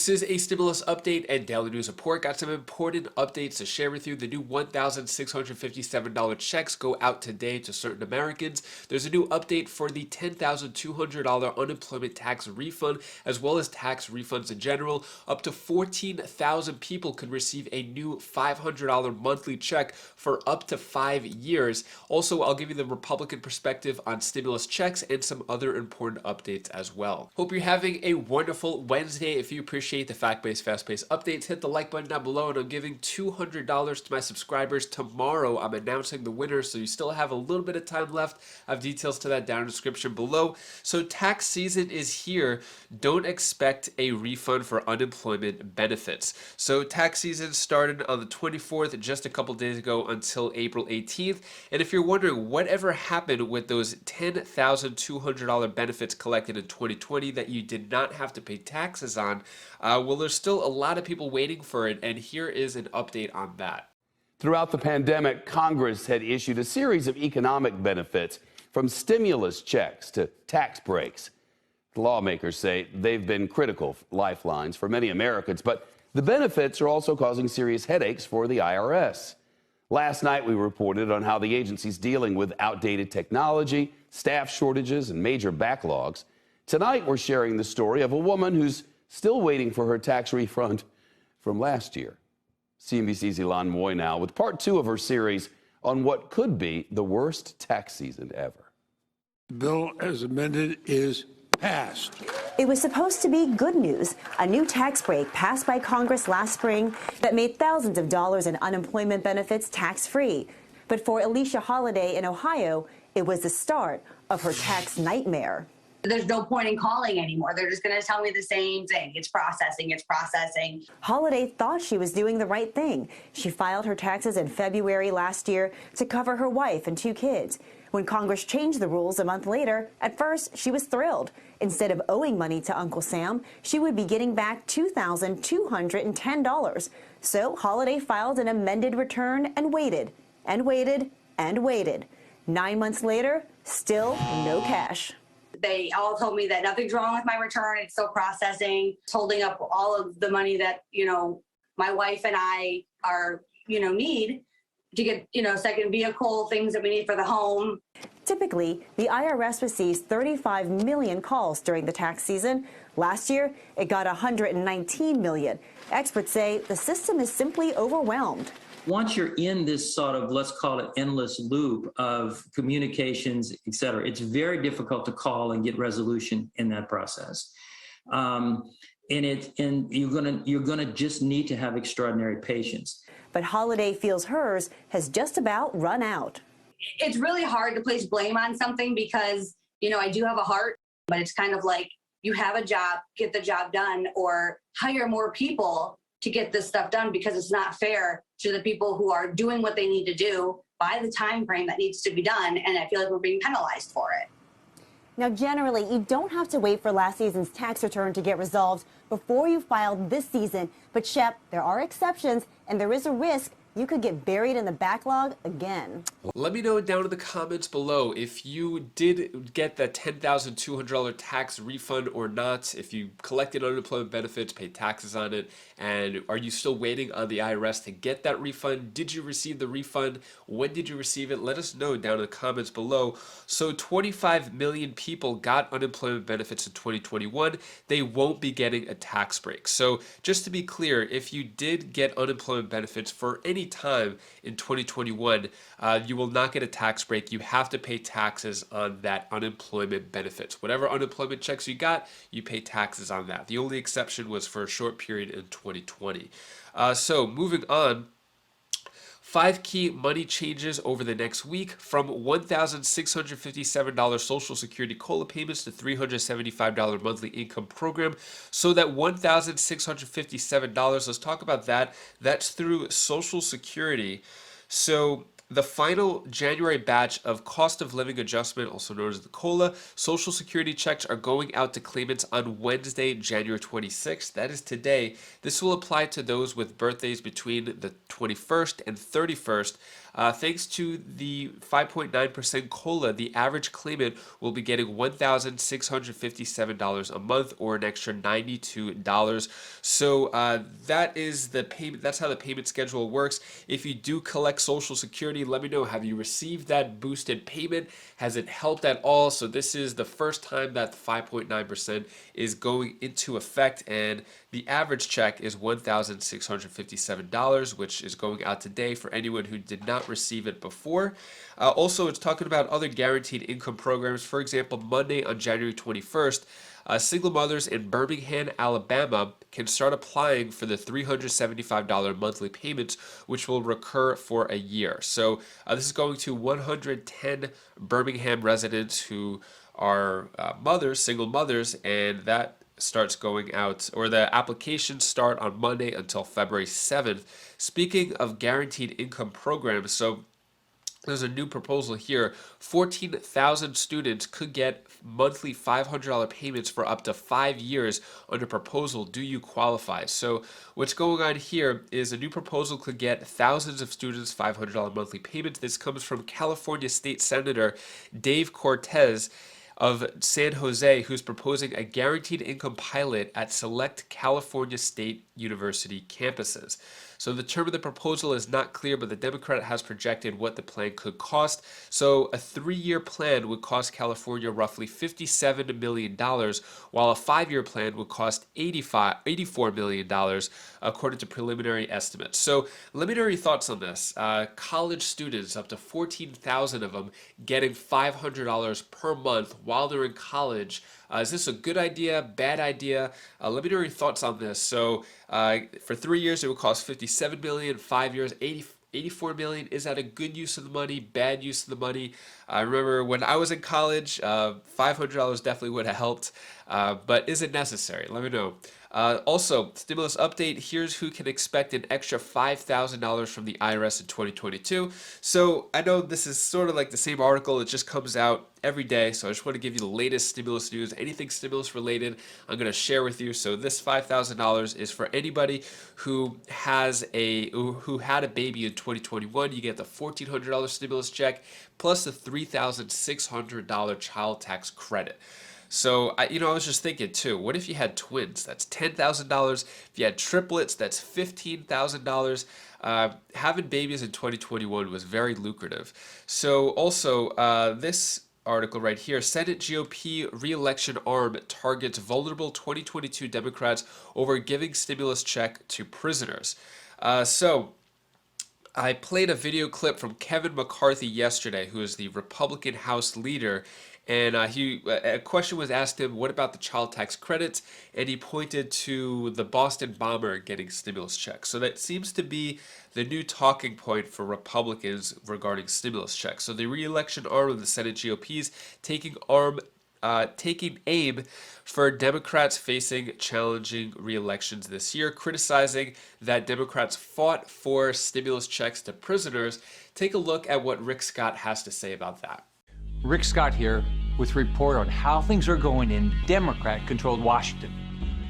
This is a stimulus update and daily news report. Got some important updates to share with you. The new $1,657 checks go out today to certain Americans. There's a new update for the $10,200 unemployment tax refund, as well as tax refunds in general. Up to 14,000 people can receive a new $500 monthly check for up to 5 years. Also, I'll give you the Republican perspective on stimulus checks and some other important updates as well. Hope you're having a wonderful Wednesday. If you appreciate the fact-based, fast-paced updates, hit the like button down below, and I'm giving $200 to my subscribers tomorrow. I'm announcing the winner, so you still have a little bit of time left. I have details to that down in the description below. So tax season is here. Don't expect a refund for unemployment benefits. So tax season started on the 24th, just a couple days ago, until April 18th. And if you're wondering whatever happened with those $10,200 benefits collected in 2020 that you did not have to pay taxes on, well, there's still a lot of people waiting for it, and here is an update on that. Throughout the pandemic, Congress had issued a series of economic benefits, from stimulus checks to tax breaks. The lawmakers say they've been critical lifelines for many Americans, but the benefits are also causing serious headaches for the IRS. Last night, we reported on how the agency's dealing with outdated technology, staff shortages, and major backlogs. Tonight, we're sharing the story of a woman who's still waiting for her tax refund from last year. CNBC's Elan Moy now with part 2 of her series on what could be the worst tax season ever. The bill as amended is passed. It was supposed to be good news, a new tax break passed by Congress last spring that made thousands of dollars in unemployment benefits tax-free. But for Alicia Holiday in Ohio, it was the start of her tax nightmare. There's no point in calling anymore. They're just going to tell me the same thing. It's processing, it's processing. Holiday thought she was doing the right thing. She filed her taxes in February last year to cover her wife and 2 kids. When Congress changed the rules a month later, at first she was thrilled. Instead of owing money to Uncle Sam, she would be getting back $2,210. So Holiday filed an amended return and waited, and waited, and waited. 9 months later, still no cash. They all told me that nothing's wrong with my return. It's still processing. It's holding up all of the money that, my wife and I are, need to get, second vehicle, things that we need for the home. Typically, the IRS receives 35 million calls during the tax season. Last year, it got 119 million. Experts say the system is simply overwhelmed. Once you're in this sort of, let's call it endless loop of communications, et cetera, it's very difficult to call and get resolution in that process. And you're gonna just need to have extraordinary patience. But Holiday feels hers has just about run out. It's really hard to place blame on something because, I do have a heart, but it's kind of like you have a job, get the job done, or hire more people to get this stuff done, because it's not fair to the people who are doing what they need to do by the time frame that needs to be done, and I feel like we're being penalized for it. Now, generally, you don't have to wait for last season's tax return to get resolved before you file this season. But, Shep, there are exceptions, and there is a risk you could get buried in the backlog again. Let me know down in the comments below if you did get that $10,200 tax refund or not, if you collected unemployment benefits, paid taxes on it, and are you still waiting on the IRS to get that refund? Did you receive the refund? When did you receive it? Let us know down in the comments below. So 25 million people got unemployment benefits in 2021. They won't be getting a tax break. So just to be clear, if you did get unemployment benefits for any time in 2021, you will not get a tax break. You have to pay taxes on that unemployment benefits. Whatever unemployment checks you got, you pay taxes on that. The only exception was for a short period in 2020. So moving on, 5 key money changes over the next week, from $1,657 Social Security COLA payments to $375 monthly income program. So that $1,657, let's talk about that. That's through Social Security. So the final January batch of cost of living adjustment, also known as the COLA, Social Security checks are going out to claimants on Wednesday, January 26th. That is today. This will apply to those with birthdays between the 21st and 31st Thanks to the 5.9% COLA, the average claimant will be getting $1,657 a month, or an extra $92. So that is the payment. That's how the payment schedule works. If you do collect Social Security, let me know. Have you received that boosted payment? Has it helped at all? So this is the first time that the 5.9% is going into effect, and the average check is $1,657, which is going out today for anyone who did not receive it before. Also, it's talking about other guaranteed income programs. For example, Monday on January 21st, single mothers in Birmingham, Alabama can start applying for the $375 monthly payments, which will recur for a year. So this is going to 110 Birmingham residents who are mothers, single mothers, and that starts going out, or the applications start on Monday until February 7th. Speaking of guaranteed income programs, so there's a new proposal here. 14,000 students could get monthly $500 payments for up to 5 years under proposal Do You Qualify? So what's going on here is a new proposal could get thousands of students $500 monthly payments. This comes from California State Senator Dave Cortez of San Jose, who's proposing a guaranteed income pilot at select California State University campuses. So the term of the proposal is not clear, but the Democrat has projected what the plan could cost. So a 3-year plan would cost California roughly $57 million, while a 5-year plan would cost $84 million, according to preliminary estimates. So let me know your thoughts on this. College students, up to 14,000 of them, getting $500 per month while they're in college. Is this a good idea, bad idea? Let me know your thoughts on this. So for 3 years, it would cost $57 million, 5 years, $84 million. Is that a good use of the money, bad use of the money? I remember when I was in college, $500 definitely would have helped, but is it necessary? Let me know. Also, stimulus update, here's who can expect an extra $5,000 from the IRS in 2022. So I know this is sort of like the same article, it just comes out every day, so I just want to give you the latest stimulus news. Anything stimulus related, I'm going to share with you. So this $5,000 is for anybody who had a baby in 2021. You get the $1,400 stimulus check plus the $3,600 child tax credit. So, I was just thinking too, what if you had twins? That's $10,000. If you had triplets, that's $15,000. Having babies in 2021 was very lucrative. So also, this article right here, Senate GOP re-election arm targets vulnerable 2022 Democrats over giving stimulus check to prisoners. So I played a video clip from Kevin McCarthy yesterday, who is the Republican House leader, and a question was asked him, what about the child tax credits? And he pointed to the Boston bomber getting stimulus checks. So that seems to be the new talking point for Republicans regarding stimulus checks. So the re-election arm of the Senate GOP's taking aim for Democrats facing challenging re-elections this year, criticizing that Democrats fought for stimulus checks to prisoners. Take a look at what Rick Scott has to say about that. Rick Scott here with a report on how things are going in Democrat-controlled Washington.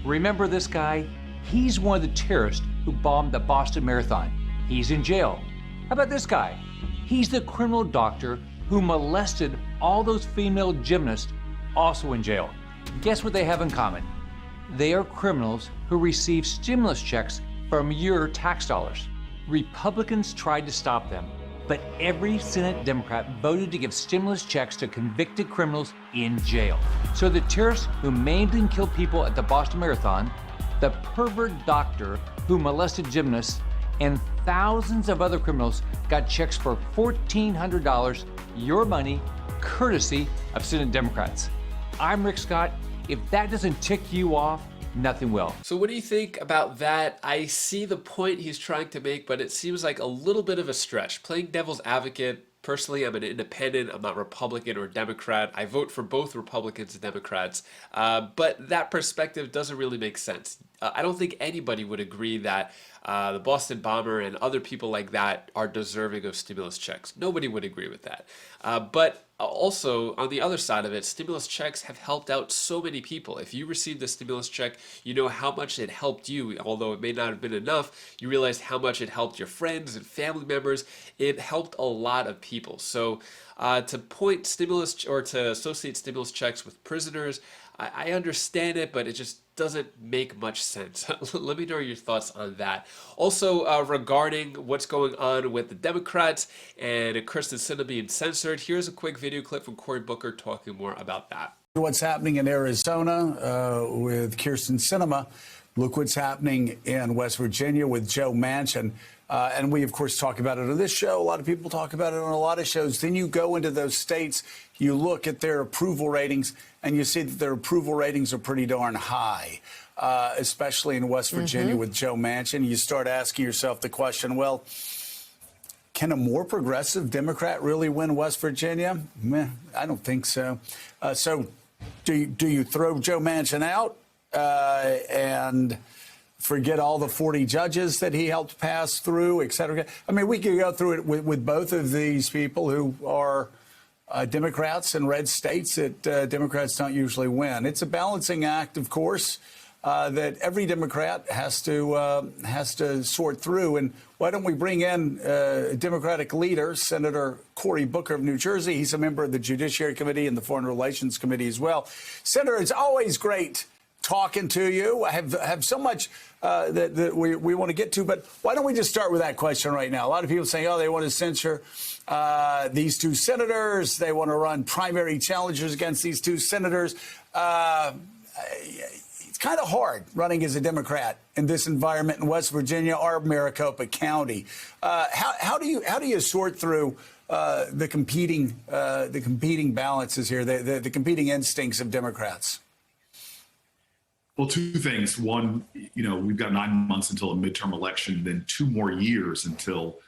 Remember this guy? He's one of the terrorists who bombed the Boston Marathon. He's in jail. How about this guy? He's the criminal doctor who molested all those female gymnasts, also in jail. Guess what they have in common? They are criminals who receive stimulus checks from your tax dollars. Republicans tried to stop them, but every Senate Democrat voted to give stimulus checks to convicted criminals in jail. So the terrorists who maimed and killed people at the Boston Marathon, the pervert doctor who molested gymnasts, and thousands of other criminals got checks for $1,400, your money, courtesy of Senate Democrats. I'm Rick Scott. If that doesn't tick you off, nothing will. So what do you think about that? I see the point he's trying to make, but it seems like a little bit of a stretch. Playing devil's advocate, personally, I'm an independent. I'm not Republican or Democrat. I vote for both Republicans and Democrats, but that perspective doesn't really make sense. I don't think anybody would agree that the Boston bomber and other people like that are deserving of stimulus checks. Nobody would agree with that. But also, on the other side of it, stimulus checks have helped out so many people. If you received a stimulus check, you know how much it helped you. Although it may not have been enough, you realize how much it helped your friends and family members. It helped a lot of people. So to point stimulus or to associate stimulus checks with prisoners, I understand it, but it just doesn't make much sense. Let me know your thoughts on that. Also, regarding what's going on with the Democrats and Kyrsten Sinema being censored, here's a quick video clip from Cory Booker talking more about that. What's happening in Arizona with Kyrsten Sinema. Look what's happening in West Virginia with Joe Manchin. And we, of course, talk about it on this show. A lot of people talk about it on a lot of shows. Then you go into those states, you look at their approval ratings, and you see that their approval ratings are pretty darn high, especially in West Virginia with Joe Manchin. You start asking yourself the question, well, can a more progressive Democrat really win West Virginia? Meh, I don't think so. So do you throw Joe Manchin out and forget all the 40 judges that he helped pass through, et cetera? I mean, we could go through it with both of these people who are Democrats in red states that Democrats don't usually win. It's a balancing act, of course, that every Democrat has to sort through. And why don't we bring in a Democratic leader, Senator Cory Booker of New Jersey? He's a member of the Judiciary Committee and the Foreign Relations Committee as well. Senator, it's always great talking to you. I have so much that we want to get to, but why don't we just start with that question right now? A lot of people saying, oh, they want to censure these two senators. They want to run primary challengers against these two senators. It's kind of hard running as a Democrat in this environment in West Virginia or Maricopa County. How do you sort through the competing balances here, the competing instincts of Democrats? Well, two things. One, we've got 9 months until a midterm election, then 2 more years until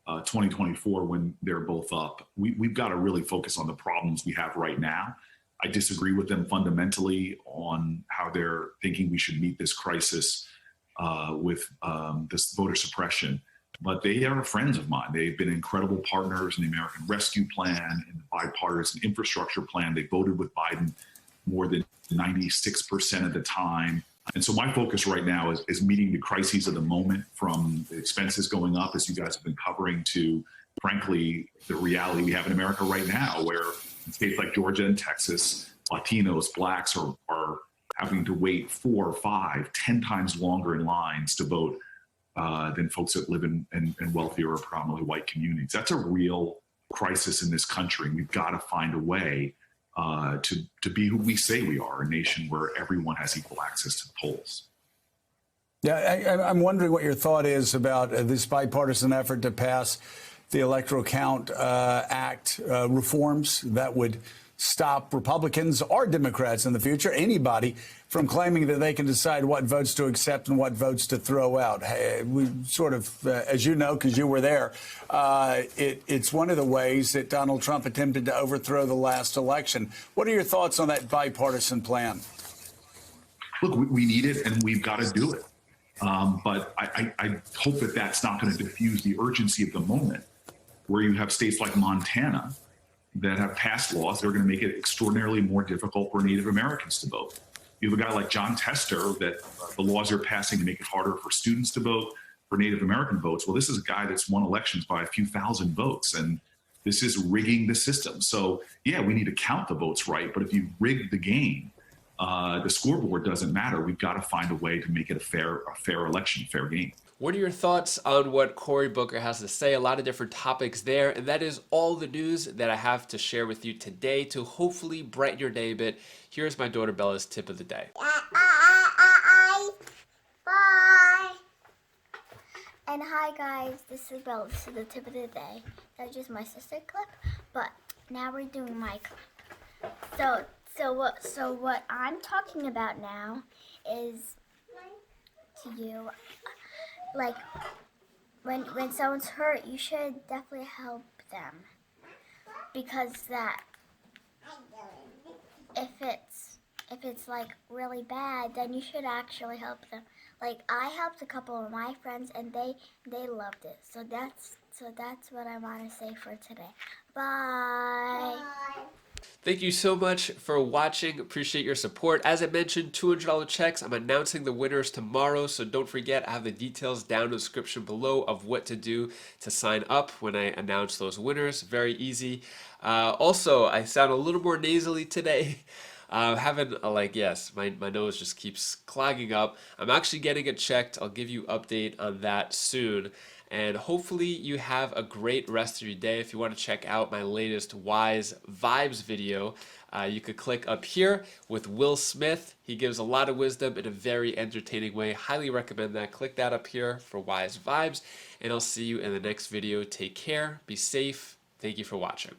2024 when they're both up. We've got to really focus on the problems we have right now. I disagree with them fundamentally on how they're thinking we should meet this crisis with this voter suppression. But they are friends of mine. They've been incredible partners in the American Rescue Plan, in the bipartisan infrastructure plan. They voted with Biden more than 96% of the time. And so my focus right now is meeting the crises of the moment, from the expenses going up, as you guys have been covering, to, frankly, the reality we have in America right now, where in states like Georgia and Texas, Latinos, blacks are having to wait 4, 5, 10 times longer in lines to vote than folks that live in wealthier or predominantly white communities. That's a real crisis in this country. We've got to find a way to be who we say we are, a nation where everyone has equal access to the polls. Yeah, I'm wondering what your thought is about this bipartisan effort to pass the Electoral Count Act reforms that would stop Republicans or Democrats in the future, anybody, from claiming that they can decide what votes to accept and what votes to throw out. We sort of, as you know, because you were there, it's one of the ways that Donald Trump attempted to overthrow the last election. What are your thoughts on that bipartisan plan? Look, we need it, and we've got to do it. But I hope that that's not going to diffuse the urgency of the moment, where you have states like Montana that have passed laws that are going to make it extraordinarily more difficult for Native Americans to vote. You have a guy like John Tester that the laws are passing to make it harder for students to vote, for Native American votes. Well, this is a guy that's won elections by a few thousand votes, and this is rigging the system. So, yeah, we need to count the votes right, but if you rig the game, the scoreboard doesn't matter. We've got to find a way to make it a fair election, fair game. What are your thoughts on what Cory Booker has to say? A lot of different topics there, and that is all the news that I have to share with you today to hopefully brighten your day a bit. Here's my daughter Bella's tip of the day. Bye. And hi guys, this is Bella. This is the tip of the day. That's just my sister clip, but now we're doing my clip. So what I'm talking about now is to you. Like, when someone's hurt, you should definitely help them, because that if it's like really bad, then you should actually help them. like I helped a couple of my friends and they loved it. So that's what I want to say for today. Bye. Bye. Thank you so much for watching. Appreciate your support. As I mentioned, $200 checks. I'm announcing the winners tomorrow, so don't forget, I have the details down in the description below of what to do to sign up when I announce those winners. Very easy. Also, I sound a little more nasally today. Having yes, my nose just keeps clogging up. I'm actually getting it checked. I'll give you update on that soon. And hopefully you have a great rest of your day. If you want to check out my latest Wise Vibes video, you could click up here with Will Smith. He gives a lot of wisdom in a very entertaining way. Highly recommend that. Click that up here for Wise Vibes. And I'll see you in the next video. Take care. Be safe. Thank you for watching.